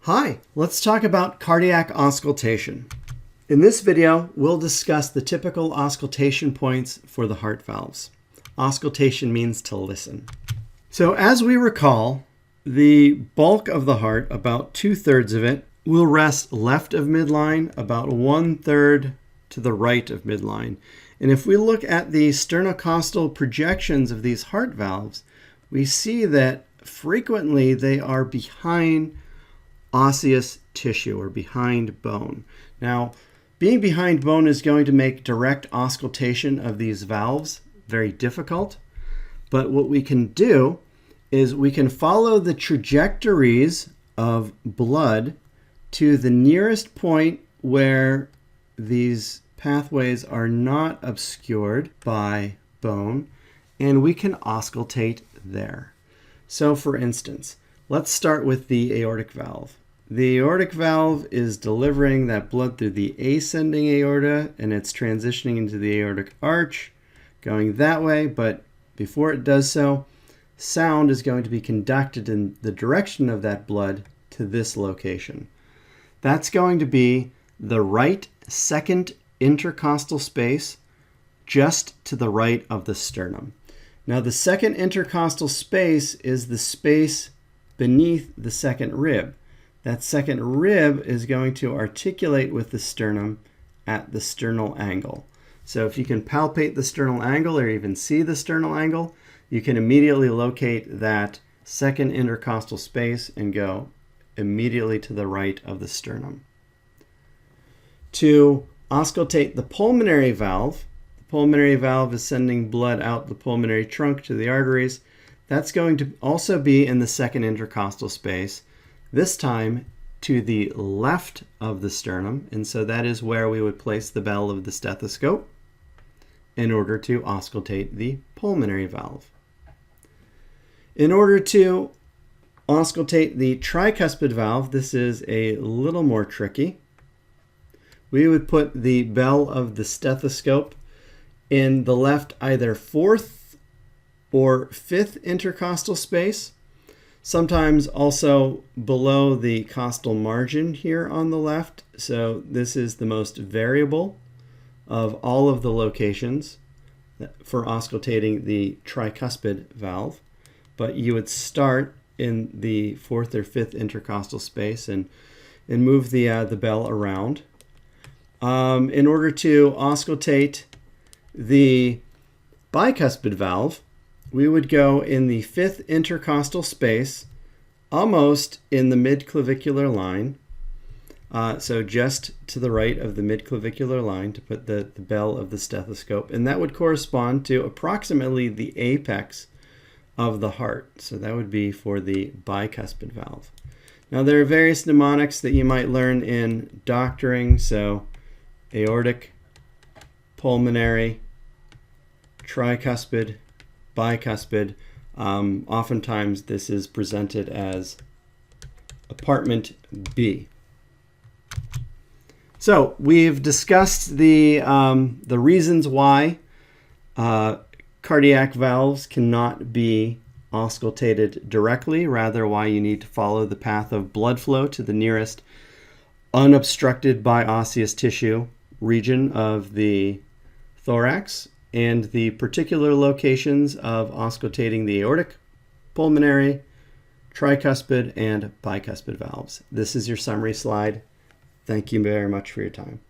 Hi, let's talk about cardiac auscultation. In this video, we'll discuss the typical auscultation points for the heart valves. Auscultation means to listen. So as we recall, the bulk of the heart, about 2/3 of it, will rest left of midline, about 1/3 to the right of midline. And if we look at the sternocostal projections of these heart valves, we see that frequently they are behind osseous tissue or behind bone. Now, being behind bone is going to make direct auscultation of these valves very difficult. But what we can do is we can follow the trajectories of blood to the nearest point where these pathways are not obscured by bone, and we can auscultate there. So for instance, let's start with the aortic valve. The aortic valve is delivering that blood through the ascending aorta, and it's transitioning into the aortic arch, going that way, but before it does so, sound is going to be conducted in the direction of that blood to this location. That's going to be the right second intercostal space just to the right of the sternum. Now, the second intercostal space is the space beneath the second rib. That second rib is going to articulate with the sternum at the sternal angle. So if you can palpate the sternal angle or even see the sternal angle, you can immediately locate that second intercostal space and go immediately to the right of the sternum. To auscultate the pulmonary valve is sending blood out the pulmonary trunk to the arteries. That's going to also be in the second intercostal space, this time to the left of the sternum. And so that is where we would place the bell of the stethoscope in order to auscultate the pulmonary valve. In order to auscultate the tricuspid valve, this is a little more tricky. We would put the bell of the stethoscope in the left either fourth or fifth intercostal space, sometimes also below the costal margin here on the left. So this is the most variable of all of the locations for auscultating the tricuspid valve. But you would start in the fourth or fifth intercostal space and move the bell around. In order to auscultate the bicuspid valve, we would go in the fifth intercostal space, almost in the midclavicular line. So just to the right of the midclavicular line to put the bell of the stethoscope. And that would correspond to approximately the apex of the heart. So that would be for the bicuspid valve. Now there are various mnemonics that you might learn in doctoring. So aortic, pulmonary, tricuspid, bicuspid. Oftentimes this is presented as apartment B. So we've discussed the reasons why cardiac valves cannot be auscultated directly, rather why you need to follow the path of blood flow to the nearest unobstructed by osseous tissue region of the thorax, and the particular locations of auscultating the aortic, pulmonary, tricuspid, and bicuspid valves. This is your summary slide. Thank you very much for your time.